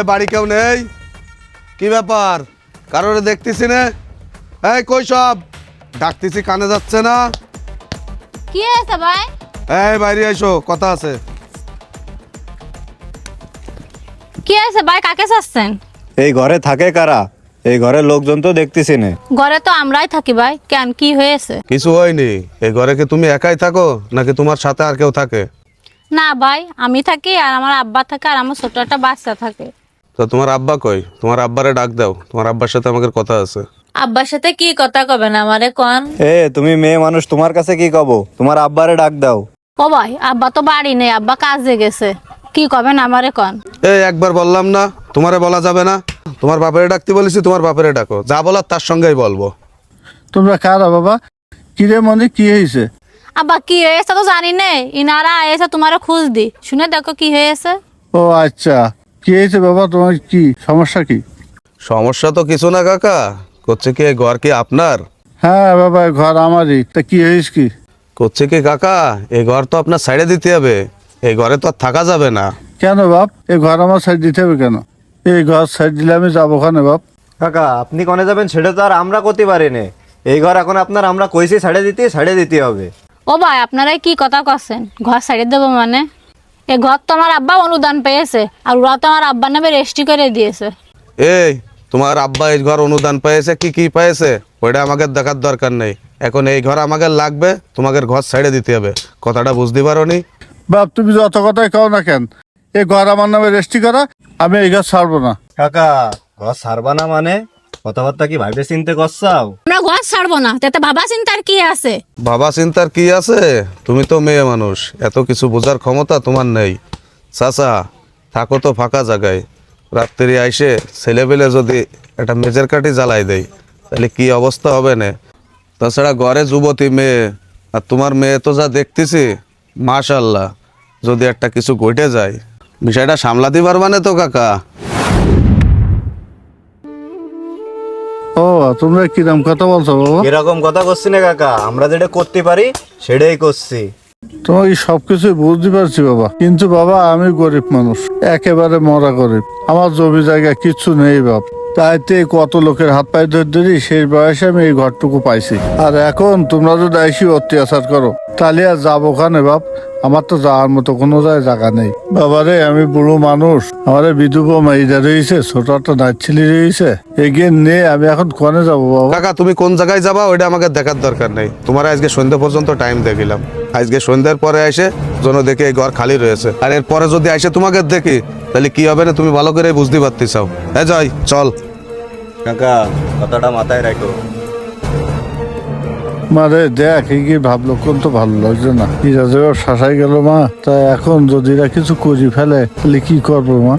বাড়ি কেউ নেই? কি ব্যাপার, কারোর দেখতেছি না? কই সব? ডাকতেছি কানে যাচ্ছে না? কি হয়েছে ভাই? বাইরে এসো, কথা আছে। কি হয়েছে ভাই, কাকে চাচ্ছেন? এই ঘরে থাকে কারা? এই ঘরের লোকজন তো দেখতেছি না। ঘরে তো আমরাই থাকি ভাই, কেন কি হয়েছে? কিছু হয়নি। এই ঘরে কি তুমি একাই থাকো নাকি তোমার সাথে আর কেউ থাকে? না ভাই, আমি থাকি আর আমার আব্বা থাকে আর আমার ছোট একটা বাচ্চা থাকে। তো তোমার আব্বা কই? তোমার আব্বারে ডাক দাও, তোমার আব্বার সাথে আমাদের কথা আছে। আব্বার সাথে কি কথা কবেন আমারে কোন? তুমি মেয়ে মানুষ, তোমার কাছে কি কব? তোমার আব্বারে ডাক দাও। ও ভাই, আব্বা তো বাড়ি নেই, আব্বা কাজে গেছে। কি কবেন আমারে কোন? একবার বললাম না তোমারে বলা যাবে না? তোমার বাপেরে ডাকতে বলেছি, তোমার বাপেরে ডাকো, যা বলার তার সঙ্গেই বলবো। তোমরা কারা বাবা? কি রে মনে কি হয়েছে? আব্বা কি হয়েছে তো জানি নে, ইনারা এসে তোমারে খোঁজ দি, শুনে দেখো কি হয়েছে। ও আচ্ছা, কি হয়েছে বাবা? তোমার কি সমস্যা? কি সমস্যা তো কিছু না কাকা, করছে কি এই ঘর কি আপনার? হ্যাঁ বাবা, ঘর আমারই। তা কি হয়েছে কি? করছে কি কাকা, এই ঘর তো আপনার সাইডে দিতে হবে, এই ঘরে তো আর থাকা যাবে না। কেন বাপ, এই ঘর আমার সাইড দিতে হবে কেন? এই ঘর সাইড দিলে আমি যাবো ওখানে বাপ? কাকা, আপনি কনে যাবেন সেটা তো আর আমরা করতে পারি না। এই ঘর এখন আপনার, আমরা কইছি ছাড়ে দিতে হবে। ও ভাই, আপনারাই কি কথা করছেন? ঘর ছাড়িয়ে দেবো মানে? এ ঘর তো আমার আব্বা অনুদান পেয়েছে, আর ওরা তো আমার আব্বার নামে রেজিস্ট্রি করে দিয়েছে। তোমার আব্বা এই ঘর অনুদান পেয়েছে, কি কি পেয়েছে ওইটা আমাকে দেখার দরকার নেই। এখন এই ঘর আমাকে লাগবে, তোমাদের ঘর ছেড়ে দিতে হবে। কথাটা বুঝতে পারো নি? বাপ, তুমি যত কথাই কও না কেন, এই ঘর আমার নামে রেজিস্ট্রি করা, আমি এই ঘর ছাড়বো না। কাকা, ঘর ছাড়বা না মানে? কথাবার্তা কি ভাইবে চিনতে করছাও? আমরা ঘর ছাড়বো না, তাতে বাবা চিন্তার কি আছে? বাবা চিন্তার কি আছে? তুমি তো মেয়ে মানুষ, এত কিছু বোঝার ক্ষমতা তোমার নেই। চাচা, থাকো তো ফাঁকা জায়গায়, রাত্রি আইসে ছেলেবেলে যদি একটা মেজের কাঠি জ্বালাই দেয় তাহলে কি অবস্থা হবে না? তাছাড়া ঘরে যুবতী মেয়ে, আর তোমার মেয়ে তো যা দেখতেছি মাশাআল্লাহ, যদি একটা কিছু ঘটে যায় বিষয়টা সামলাতে পারবা না তো কাকা? ও, তোমরা কিরম কথা বলছো বাবা? এরকম কথা করছি না কাকা, আমরা যেটা করতে পারি সেটাই করছি। তোমাকে সবকিছু বুঝতে পারছি বাবা, কিন্তু বাবা আমি গরিব মানুষ, একেবারে মরা গরিব। আমার জমি জায়গা কিচ্ছু নেই বাপ। তাইতে কত লোকের হাত পায়ে ধরি, সেই বয়সে আমি এই ঘরটুকু পাইছি। আর এখন তোমরা যদি আইসি অত্যাচার করো, তাহলে আর যাবো ওখানে বাপ? আমার তো যাওয়ার মতো কোনো জায়গা নেই বাবারে। আমি বুড়ো মানুষ, আমার বিধবা মাইদা রয়েছে, ছোট একটা নাচছিলি রয়েছে, এগিয়ে নিয়ে আমি এখন কনে যাবো বাবা? কাকা, তুমি কোন জায়গায় যাবা ওইটা আমাকে দেখার দরকার নেই। তোমার আজকে সন্ধ্যা পর্যন্ত টাইম দিয়ে গেলাম, আজকে সন্ধ্যার পরে এসে যেন দেখি এই ঘর খালি রয়েছে, আর এরপরে যদি এসে তোমাকে দেখি তাহলে কি হবে না তুমি ভালো করে বুঝতে পারতে চাও। যাই চল। কাকা, কথাটা মাথায় রাখো। মারে দেখ, এই কি ভাবলো, কোন তো ভালো লাগছে না। এরা যে শাসাই গেল মা, তা এখন যদি এরা কিছু করি ফেলে তাহলে কি করবো মা?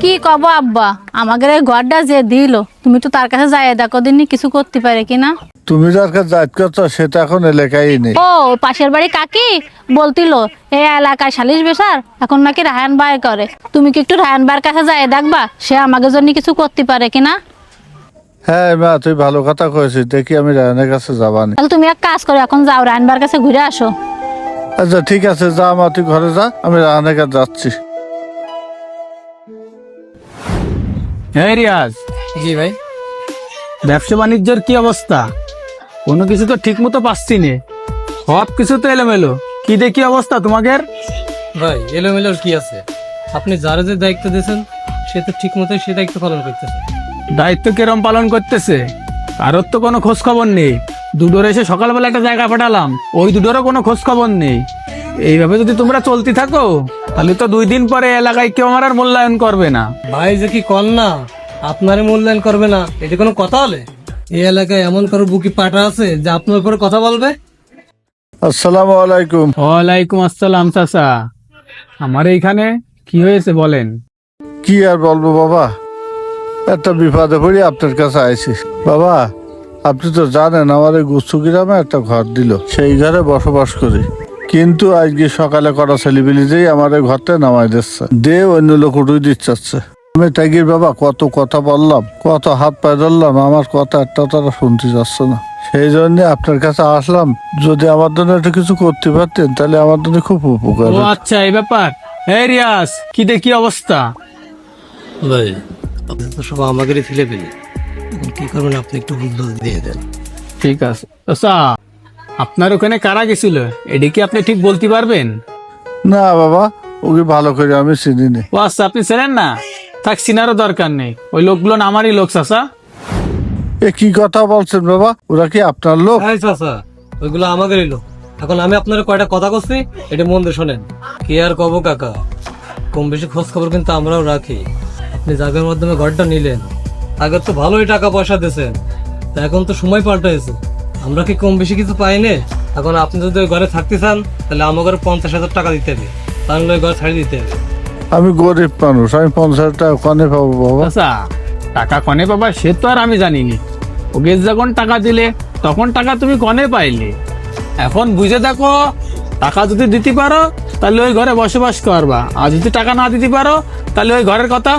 কি কব আব্বা, আমাদের এই ঘরটা যে দিল, তুমি তো তার কাছে যাই দেখো দিনই কিছু করতে পারে কিনা। তুমি যার কাছে যাইত করছো সেটা এখন এলাকায় নেই। ও, পাশের বাড়ি কাকি বলতিল এই এলাকায় সালিশ বেসার এখন নাকি রায়হান ভাই করে। তুমি কি একটু রায়হান ভাইয়ের কাছে যাই দেখবা, সে আমাদের জন্য কিছু করতে পারে কিনা? হ্যাঁ মা, তুই ভালো কথা কয়েছিস, দেখি আমি রায়নের কাছে যাবানি। তাহলে তুমি এক কাজ করো, এখন যাও রায়হান ভাইয়ের কাছে ঘুরে আসো। আচ্ছা ঠিক আছে, যা মা, তুই ঘরে যা, আমি রায়নের কাছে যাচ্ছি। হ্যাঁ রিয়াজ। জি ভাই। ব্যবসা বাণিজ্যের কি অবস্থা? কোনো কিছু তো ঠিক মতো পাচ্ছি নে, সব কিছু তো এলোমেলো। কি দেখি অবস্থা তোমাদের? ভাই এলোমেলোর কি আছে, আপনি যারা যে দায়িত্ব দিয়েছেন সে তো ঠিক মতোই সে দায়িত্ব পালন করতেছে। দায়িত্ব কিরম পালন করতেছে? কারোর তো কোনো খোঁজ খবর নেই। দুটোর এসে সকালবেলা একটা জায়গা পাঠালাম, ওই দুটোরও কোনো খোঁজ খবর নেই। এইভাবে যদি তোমরা চলতে থাকো তাহলে তো 2 দিন পরে এলাকায় কেউ আমার আর মূল্যায়ন করবে না। ভাই যে কি কর না, আপনারে মূল্যায়ন করবে না এটা কোনো কথা হলে? এই এলাকায় এমন কারো বুকি পাটা আছে যে আপনার উপরে কথা বলবে? আসসালামু আলাইকুম। ওয়ালাইকুম আসসালাম। চাচা, আমার এইখানে কি হয়েছে বলেন? কি আর বলবো বাবা, একটা বিপদে পড়ে আপনার কাছে আইছি। বাবা, আপনি তো জানেন আমার এই গুচ্ছু গ্রামে একটা ঘর দিল, সেই ঘরে বসবাস করি। কিন্তু আজকে সকালে করা ছেলেপিলিতেই আমার এই ঘরটা নামাই দিচ্ছে, অন্য লোক উঠুই দিচ্ছে। আমি তাগির বাবা কত কথা বললাম, কত হাত পায়ে ধরলাম, আমার কথা একটা তারা শুনতে যাচ্ছে না। সেই জন্য আপনার কাছে আসলাম, যদি আমার জন্য একটা কিছু করতে পারতেন তাহলে আমার জন্য খুব উপকার ও হতো। আচ্ছা, এই ব্যাপার। এই রিয়াজ, কি দেখি অবস্থা? ভাই আপনি তো সব আমাদেরই ছেলে পেলে, এখন কি করবেন আপনি একটু বুদ্ধি দিয়ে দেন। ঠিক আছে চাচা, আপনার ওখানে কারা গেছিল এটি কি আপনি ঠিক বলতে পারবেন? না বাবা, ওকে ভালো করে আমি চিনি নি। ও আচ্ছা, আপনি ছিলেন না, থাক চিনারও দরকার নেই, ওই লোকগুলো না আমারই লোক চাচা। এ কি কথা বলছেন বাবা, ওরা কি আপনার লোক? হ্যাঁ চাচা, ওইগুলো আমাদেরই লোক। এখন আমি আপনার কয়টা কথা করছি, এটা মন দিয়ে শোনেন। কি আর কব কাকা, কম বেশি খোঁজ খবর কিন্তু আমরাও রাখি। আপনি জায়গার মাধ্যমে ঘরটা নিলেন, আগে তো ভালোই টাকা পয়সা দিয়েছেন, তা এখন তো সময় পাল্টাইছে, আমরা কি কম বেশি কিছু পাইনি? এখন আপনি যদি ওই ঘরে থাকতে চান তাহলে আমাকে 50,000 টাকা দিতে হবে, তাহলে ওই ঘর ছাড়ি দিতে হবে। আমি গরিব মানুষ, আমি 50 টাকা কনে পাবো বাবা? চাচা, টাকা কনে পাবা সে তো আর আমি জানিনি, ওকে যখন টাকা দিলে তখন টাকা তুমি কনে পাইলে। এখন বুঝে দেখো, টাকা যদি দিতে পারো তাহলে ওই ঘরে বসবাস করবা, আর যদি টাকা না দিতে পারো তাহলে ওই ঘরের কথা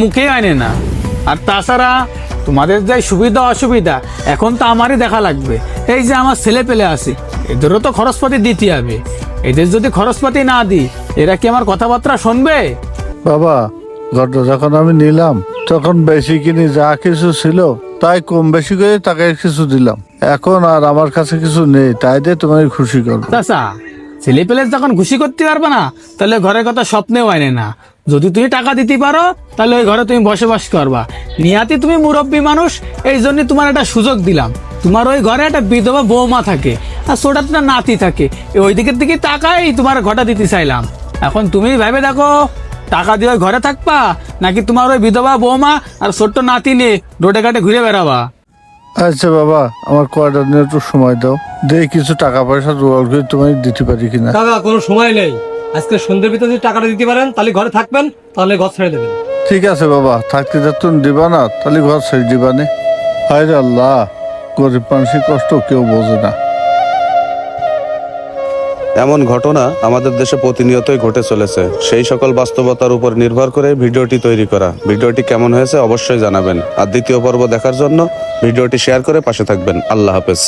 মুখেই আনে না। আর তাছাড়া তোমাদের যে সুবিধা অসুবিধা এখন তো আমারই দেখা লাগবে। এই যে আমার ছেলে পেলে আছে, এদেরও তো খরচপাতি দিতে হবে, এদের যদি খরচপাতি না দিই এরা কি আমার কথাবার্তা শুনবে? বাবা, ঘরটা যখন আমি নিলাম তখন বেশি কিনি যা কিছু ছিল তাই কম বেশি করে তাকে কিছু দিলাম। এখন আর আমার কাছে কিছু নেই, তাই দিয়ে তোমাকে খুশি করবো। চাচা, ছেলে পেলে যখন খুশি করতে পারবে না তাহলে ঘরের কথা স্বপ্নেও আনে না। যদি তুমি টাকা দিতে পারো তাহলে ওই ঘরে তুমি বসবাস করবা। নিয়াতি তুমি মুরব্বী মানুষ, এই জন্য তোমার একটা সুযোগ দিলাম। তোমার ওই ঘরে একটা বিধবা বৌমা থাকে আর ছোট একটা নাতি থাকে, ওই দিকের দিকে তাকাই তোমার ঘরটা দিতে চাইলাম। এখন তুমি ভেবে দেখো, টাকা দিয়ে ওই ঘরে থাকবা নাকি তোমার ওই বিধবা বৌমা আর ছোট্ট নাতি নিয়ে রোডে ঘাটে ঘুরে বেড়াবা? আচ্ছা বাবা, আমার কয়টা নিয়ে একটু সময় দাও, দিয়ে কিছু টাকা পয়সা জোগাড় করে তোমায় দিতে পারি কিনা। কাকা কোনো সময় নেই, আজকে সন্ধ্যের ভিতরে যদি টাকাটা দিতে পারেন তাহলে ঘরে থাকবেন, তাহলে ঘর ছেড়ে দেবেন। ঠিক আছে বাবা, থাকতে তুমি দিবা না তাহলে ঘর ছেড়ে দিবা নে। হায় রে আল্লাহ, গরিব মানুষের কষ্ট কেউ বোঝে না। এমন ঘটনা আমাদের দেশে প্রতিনিয়তই ঘটে চলেছে। সেই সকল বাস্তবতার উপর নির্ভর করে ভিডিওটি তৈরি করা। ভিডিওটি কেমন হয়েছে অবশ্যই জানাবেন, আর দ্বিতীয় পর্ব দেখার জন্য ভিডিওটি শেয়ার করে পাশে থাকবেন। আল্লাহ হাফেজ।